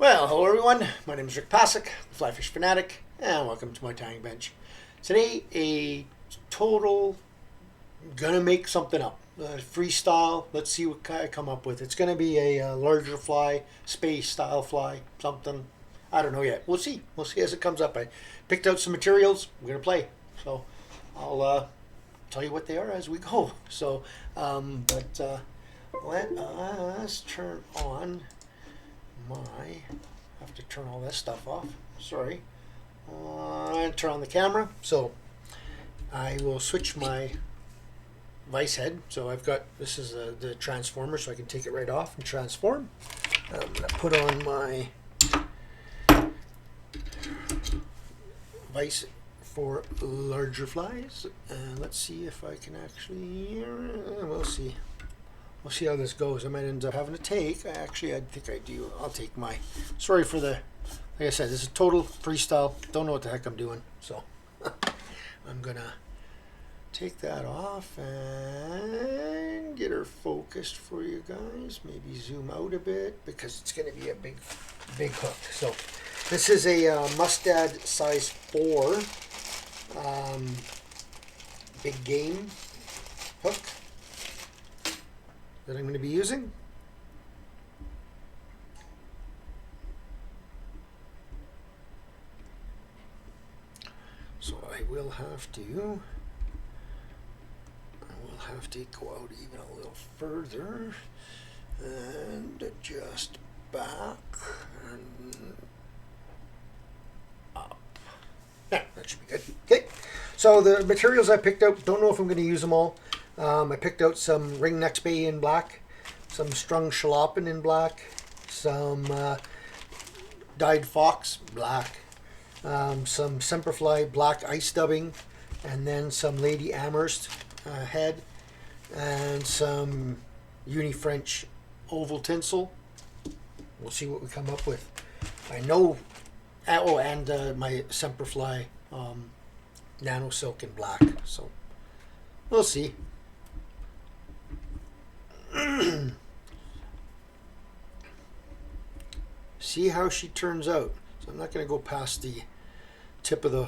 Well, hello everyone. My name is Rick Passek, FlyFish Fanatic, and welcome to my tying bench. Today, a total gonna make something up. FreeStyle. Let's see what I come up with. It's gonna be a larger fly, Spey style fly, something. I don't know yet. We'll see. We'll see as it comes up. I picked out some materials. We're gonna play. So I'll tell you what they are as we go. So, let us turn on I have to turn all this stuff off. Sorry. And turn on the camera. So I will switch my vice head. So I've got, this is the transformer, so I can take it right off and transform. I'm going to put on my vice for larger flies. And let's see if I can actually, we'll see. We'll see how this goes. I might end up having to take, I think I do. I'll take my, sorry for the, like I said, this is total freestyle. Don't know what the heck I'm doing. So I'm going to take that off and get her focused for you guys. Maybe zoom out a bit because it's going to be a big hook. So this is a Mustad size 4 big game hook that I'm going to be using. So I will have to go out even a little further and adjust back and up. Yeah, that should be good. Okay, so the materials I picked out, don't know if I'm going to use them all. I picked out some ringneck Spey in black, some strung Schlappen in black, some dyed fox black, some Semperfli black ice dubbing, and then some Lady Amhurts head, and some Uni-French oval tinsel. We'll see what we come up with. I know, oh, and my Semperfli nano silk in black. So we'll see. See how she turns out. So I'm not going to go past the tip of the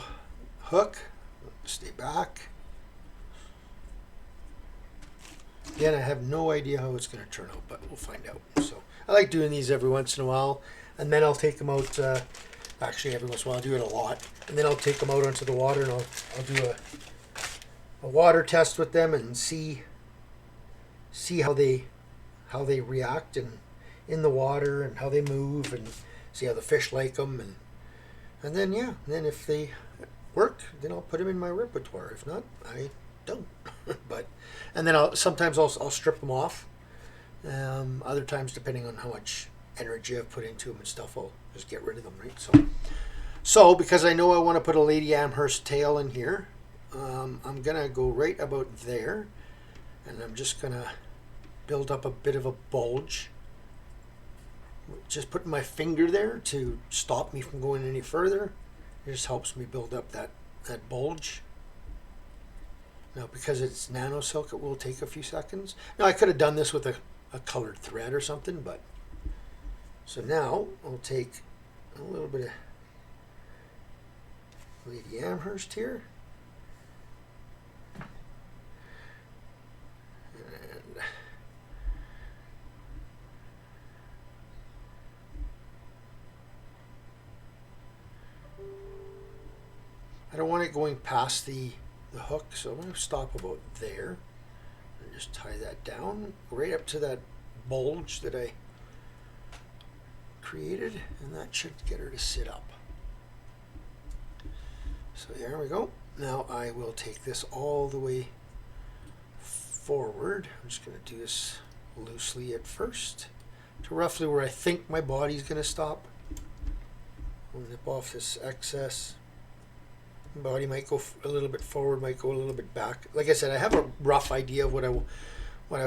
hook. Stay back. Again, I have no idea how it's going to turn out, but we'll find out. So I like doing these every once in a while, and then I'll take them out. Actually, every once in a while, I'll do it a lot, and then I'll take them out onto the water, and I'll do a water test with them and see how they react in the water and how they move, and see how the fish like them, and then then if they work, then I'll put them in my repertoire. If not, I don't. And then sometimes I'll strip them off. Other times, depending on how much energy I've put into them and stuff, I'll just get rid of them, right? So because I know I want to put a Lady Amhurst tail in here, I'm gonna go right about there, and I'm just gonna build up a bit of a bulge. Just putting my finger there to stop me from going any further. It just helps me build up that bulge. Now, because it's nano silk, it will take a few seconds. Now, I could have done this with a colored thread or something, but so now I'll take a little bit of Lady Amhurst here. And I don't want it going past the hook, so I'm going to stop about there and just tie that down right up to that bulge that I created, and that should get her to sit up. So there we go. Now I will take this all the way forward. I'm just going to do this loosely at first to roughly where I think my body's going to stop. I'll nip off this excess. Body might go a little bit forward, might go a little bit back. Like I said, I have a rough idea of what I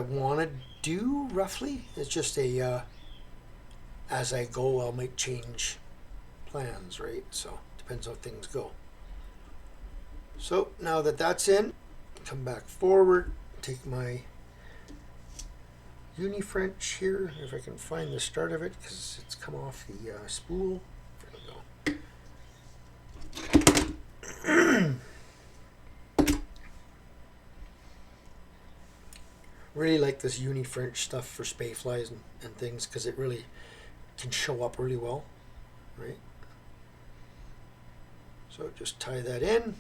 want to do roughly. It's just as I go, I might change plans, right? So depends how things go. So now that that's in, come back forward, take my uni French here, if I can find the start of it, because it's come off the spool. There we go. Really like this uni French stuff for Spey flies and things, because it really can show up really well, right? So just tie that in.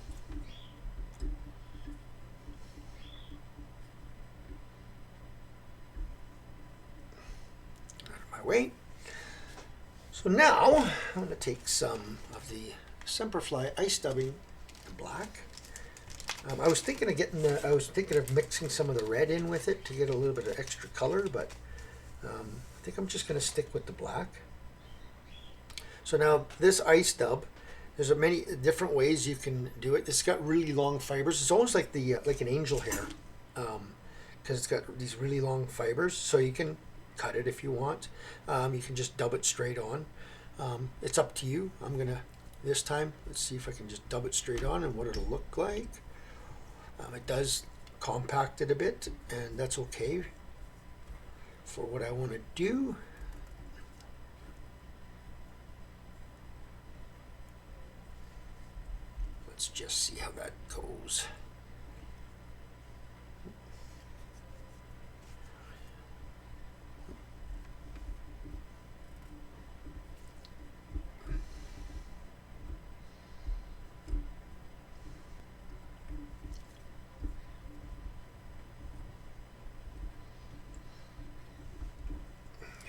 Way. So now I'm going to take some of the Semperfli ice dubbing in black. I was thinking of mixing some of the red in with it to get a little bit of extra color, but I think I'm just going to stick with the black. So now this ice dub, there's many different ways you can do it. It's got really long fibers. It's almost like the like an angel hair, because it's got these really long fibers. So you can cut it if you want. You can just dub it straight on. It's up to you. I'm gonna this time, let's see if I can just dub it straight on and what it'll look like. It does compact it a bit, and that's okay for what I want to do. Let's just see how that goes.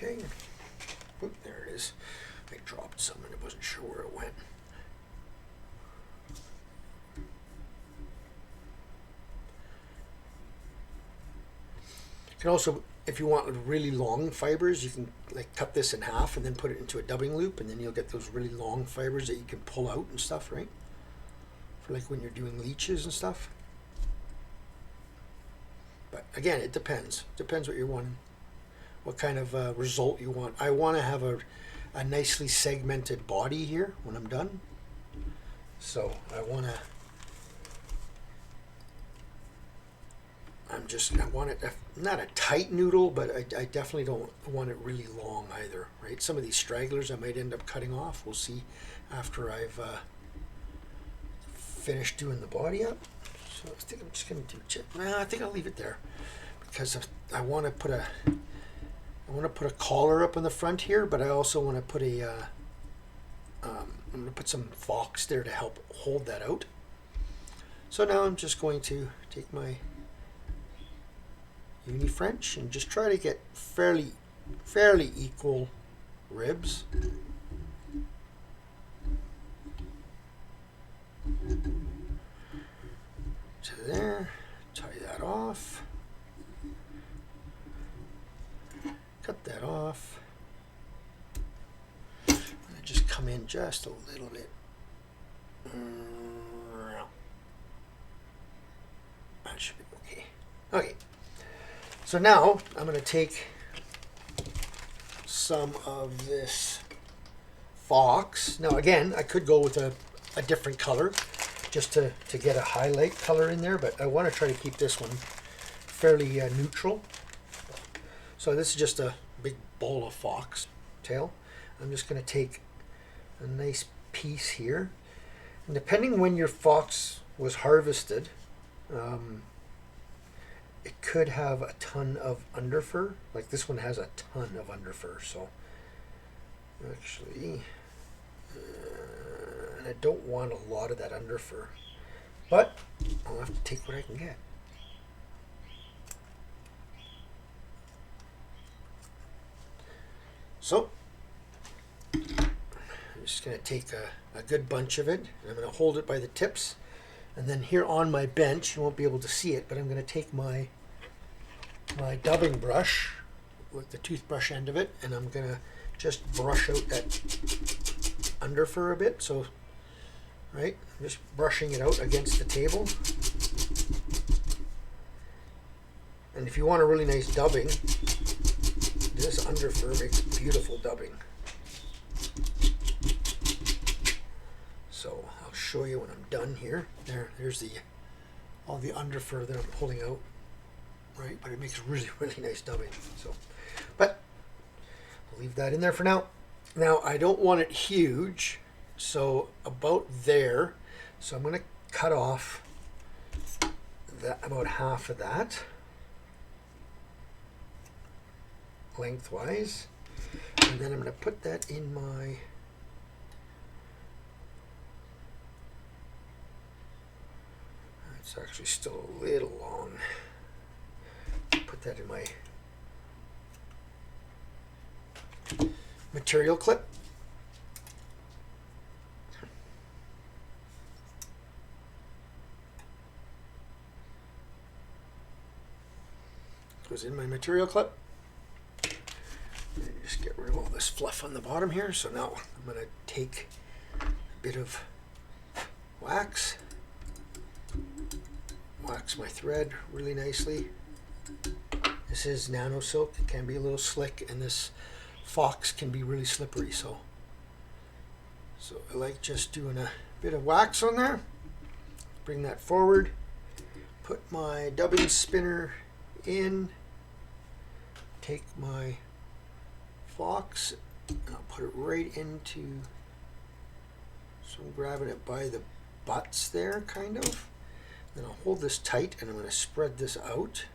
Okay, oop, there it is. I dropped some and I wasn't sure where it went. You can also, if you want really long fibers, you can like cut this in half and then put it into a dubbing loop, and then you'll get those really long fibers that you can pull out and stuff, right? For like when you're doing leeches and stuff. But again, it depends. Depends what you're wanting. What kind of result you want. I want to have a nicely segmented body here when I'm done. So I want to, I want it, not a tight noodle, but I definitely don't want it really long either, right? Some of these stragglers I might end up cutting off. We'll see after I've finished doing the body up. So I think I'm just going to do, well, I think I'll leave it there because I want to put a, collar up in the front here, but I also want to put a, I'm going to put some fox there to help hold that out. So now I'm just going to take my uni French and just try to get fairly equal ribs. To there, tie that off. Cut that off. I'm gonna just come in just a little bit. That should be okay. Okay. So now I'm going to take some of this fox. Now again, I could go with a different color just to get a highlight color in there, but I want to try to keep this one fairly neutral. So this is just a big ball of fox tail. I'm just going to take a nice piece here. And depending when your fox was harvested, it could have a ton of underfur. Like this one has a ton of underfur. So actually, and I don't want a lot of that underfur, but I'll have to take what I can get. So I'm just going to take a good bunch of it, and I'm going to hold it by the tips. And then here on my bench, you won't be able to see it, but I'm going to take my dubbing brush with the toothbrush end of it, and I'm going to just brush out that underfur a bit. So, right, I'm just brushing it out against the table. And if you want a really nice dubbing, this underfur makes beautiful dubbing. So I'll show you when I'm done here. There's all the underfur that I'm pulling out. right? But it makes really, really nice dubbing. So, but I'll leave that in there for now. Now I don't want it huge, so about there. So I'm going to cut off that, about half of that lengthwise, and then I'm going to put that in my it's actually still a little long. Put that in my material clip. Goes in my material clip. And just get rid of all this fluff on the bottom here. So now I'm going to take a bit of wax my thread really nicely. This is nano silk. It can be a little slick, and this fox can be really slippery. So I like just doing a bit of wax on there. Bring that forward. Put my dubbing spinner in. Take my fox and I'll put it right into. So I'm grabbing it by the butts there, kind of. Then I'll hold this tight and I'm going to spread this out.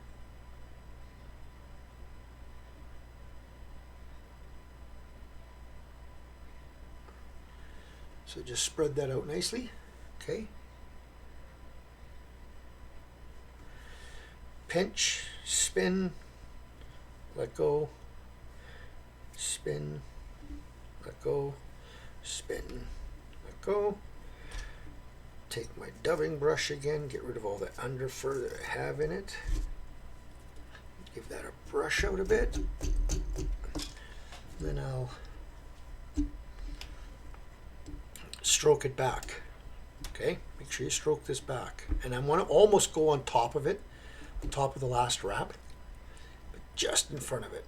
So just spread that out nicely. Okay. Pinch, spin, let go, spin, let go, spin, let go. Take my dubbing brush again, get rid of all the under fur that I have in it. Give that a brush out a bit. Then I'll stroke it back. Okay, make sure you stroke this back. And I want to almost go on top of it, on top of the last wrap, but just in front of it.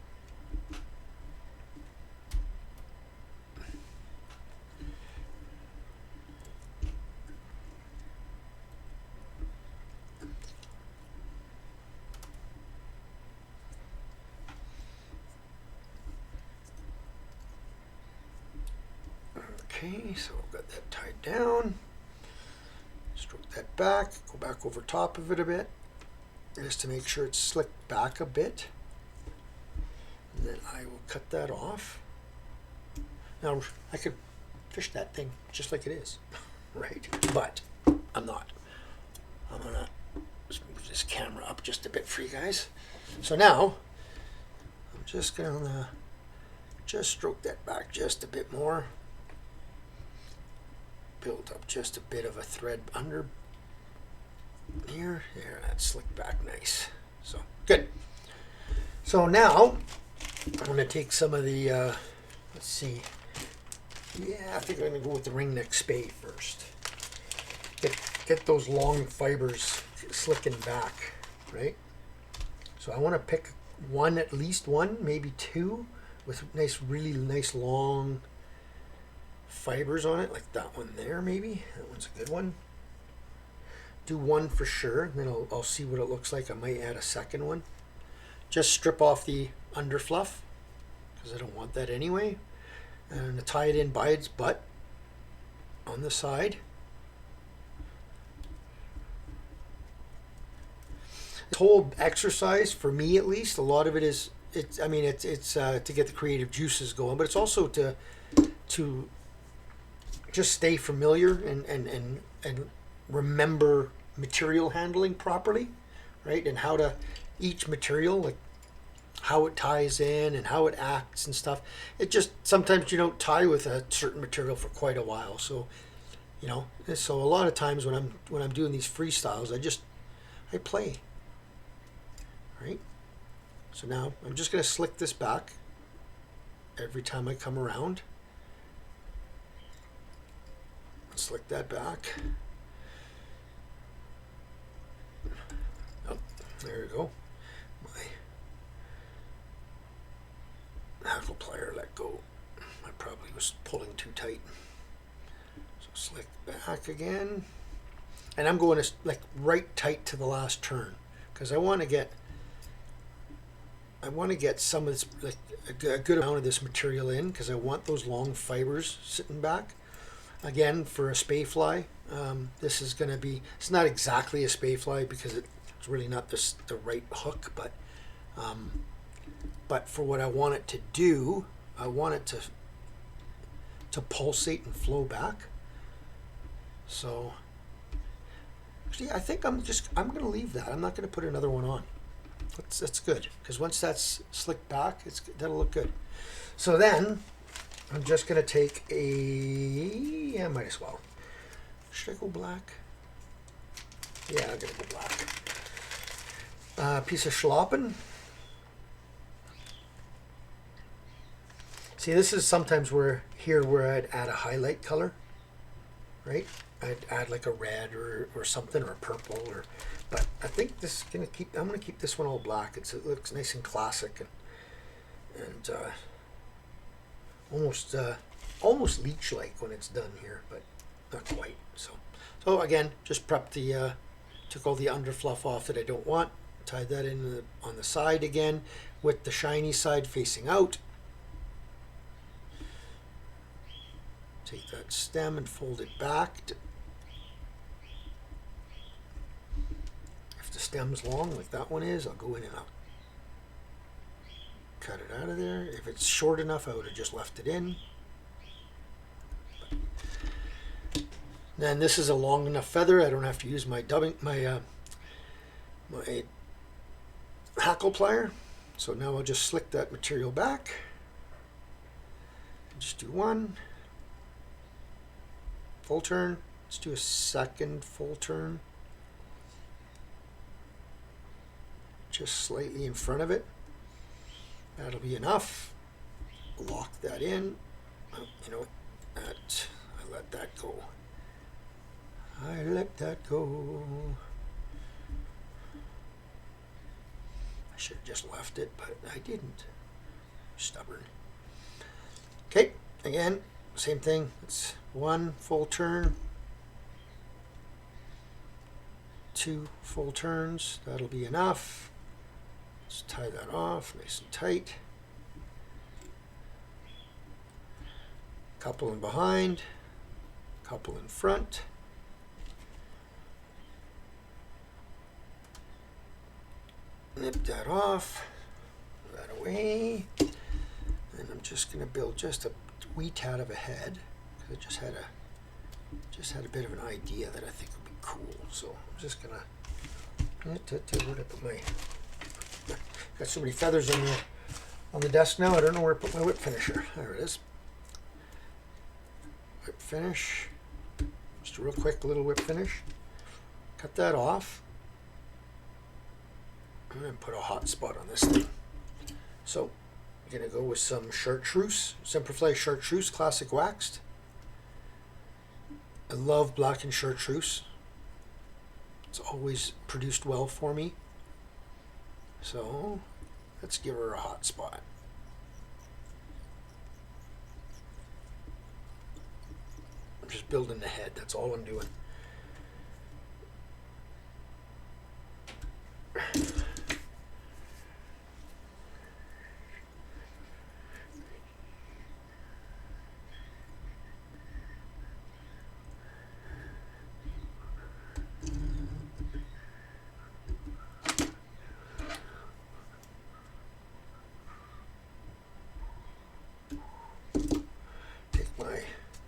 Okay, so I've got that tied down. Stroke that back, go back over top of it a bit, just to make sure it's slicked back a bit. And then I will cut that off. Now, I could fish that thing just like it is, right? But I'm not. I'm gonna just move this camera up just a bit for you guys. So now, I'm just gonna just stroke that back just a bit more. Build up just a bit of a thread under here. There, that's slicked back nice. So good. So now I'm going to take some of the let's see. Yeah, I think I'm going to go with the ringneck Spey first. Get those long fibers slicking back, right? So I want to pick one, at least one, maybe two, with nice, really nice long fibers on it, like that one there. Maybe that one's a good one. Do one for sure, then I'll see what it looks like. I might add a second one. Just strip off the under fluff because I don't want that anyway, and tie it in by its butt on the side. This whole exercise, for me at least, a lot of it is it's to get the creative juices going, but it's also to just stay familiar and remember material handling properly, right? And how to each material, like how it ties in and how it acts and stuff. It just sometimes you don't tie with a certain material for quite a while, so so a lot of times when I'm doing these freestyles, I play, right? So now I'm just going to slick this back every time I come around. Slick that back. Oh, there you go. My hackle plier let go. I probably was pulling too tight. So slick back again. And I'm going to like right tight to the last turn because I want to get I want to get some of this, like a good amount of this material in, because I want those long fibers sitting back. Again, for a Spey fly, this is going to be, it's not exactly a Spey fly because it's really not the right hook, but for what I want it to do, I want it to pulsate and flow back. So actually, I think I'm going to leave that. I'm not going to put another one on. That's good, because once that's slicked back, that'll look good. So then I'm just going to take I might as well. Should I go black? Yeah, I'm going to go black. Piece of Schlappen. See, this is sometimes where I'd add a highlight color, right? I'd add like a red or something, or a purple, but I think this is gonna keep. I'm gonna keep this one all black. It looks nice and classic and almost leech-like when it's done here, but not quite. So again, just prep took all the underfluff off that I don't want. Tied that in on the side again with the shiny side facing out. Take that stem and fold it back. If the stem's long like that one is, I'll go in and out. Cut it out of there. If it's short enough, I would have just left it in. Then this is a long enough feather. I don't have to use my my hackle plier. So now I'll just slick that material back. Just do one. Full turn. Let's do a second full turn. Just slightly in front of it. That'll be enough. Lock that in. Oh, you know, I let that go. I let that go. I should have just left it, but I didn't. Stubborn. Okay, again, same thing. It's one full turn, two full turns. That'll be enough. Let's tie that off nice and tight. Couple in behind, couple in front. Nip that off, put that away, and I'm just going to build just a wee tad of a head, because I just had a bit of an idea that I think would be cool. So I'm just going to got so many feathers on the desk now. I don't know where to put my whip finisher. There it is. Whip finish. Just a real quick little whip finish. Cut that off. I'm going to put a hot spot on this thing. So I'm going to go with some Chartreuse, Semperfli Chartreuse Classic Waxed. I love black and Chartreuse. It's always produced well for me. So let's give her a hot spot. I'm just building the head. That's all I'm doing.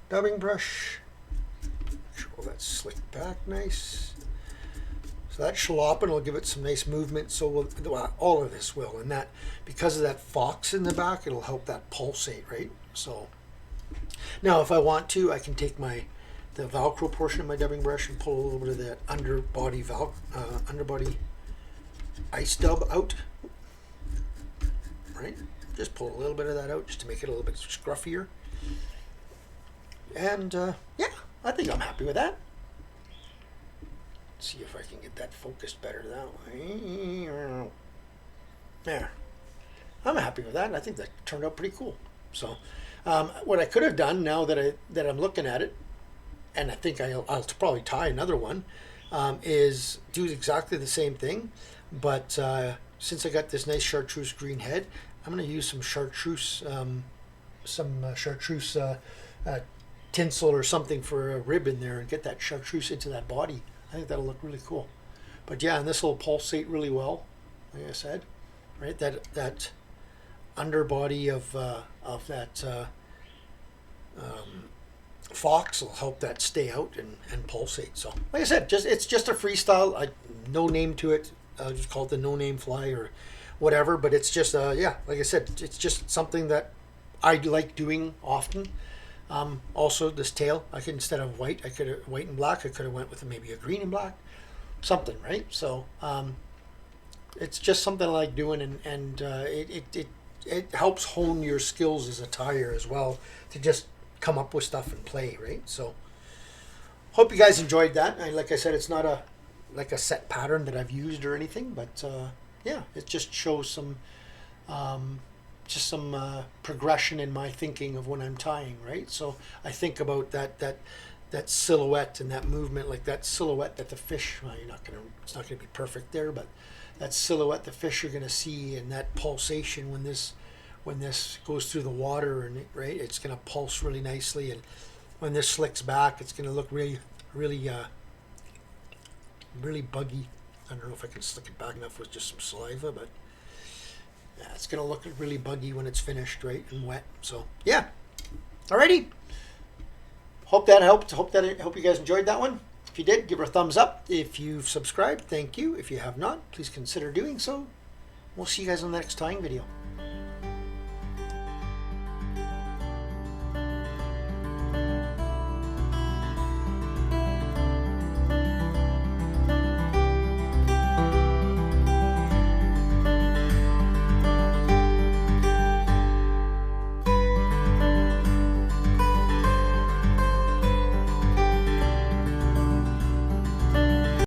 Dubbing brush, make sure all that's slicked back nice. So that Schlappen will give it some nice movement. So well, all of this will, and that because of that fox in the back, it'll help that pulsate, right? So now, if I want to, I can take the Velcro portion of my dubbing brush and pull a little bit of that underbody ice dub out, right? Just pull a little bit of that out just to make it a little bit scruffier. And yeah, I think I'm happy with that. Let's see if I can get that focused better that way. There. I'm happy with that, and I think that turned out pretty cool. So what I could have done, now that I'm looking at it, and I think I'll probably tie another one, is do exactly the same thing, but since I got this nice chartreuse green head, I'm going to use some chartreuse, tinsel or something for a rib in there and get that chartreuse into that body. I think that'll look really cool. But yeah, and this will pulsate really well, like I said, right? That underbody of that fox will help that stay out and pulsate. So like I said, it's just a FreeStyle. No name to it. I'll just call it the no name fly or whatever. But it's just yeah, like I said, it's just something that I like doing often. Also, this tail, I could, instead of white, I could have white and black. I could have went with maybe a green and black, something, right? So it's just something I like doing, and it helps hone your skills as a tyer as well, to just come up with stuff and play, right? So hope you guys enjoyed that. Like I said, it's not a set pattern that I've used or anything, but yeah, it just shows some progression in my thinking of when I'm tying, right? So I think about that silhouette and that movement, like that silhouette that the fish, well, it's not gonna be perfect there, but that silhouette the fish are gonna see, and that pulsation when this goes through the water, and right, it's gonna pulse really nicely, and when this slicks back, it's gonna look really buggy. I don't know if I can slick it back enough with just some saliva, but yeah, it's gonna look really buggy when it's finished, right, and wet. So yeah, alrighty. Hope that helped. Hope you guys enjoyed that one. If you did, give her a thumbs up. If you've subscribed, thank you. If you have not, please consider doing so. We'll see you guys on the next tying video.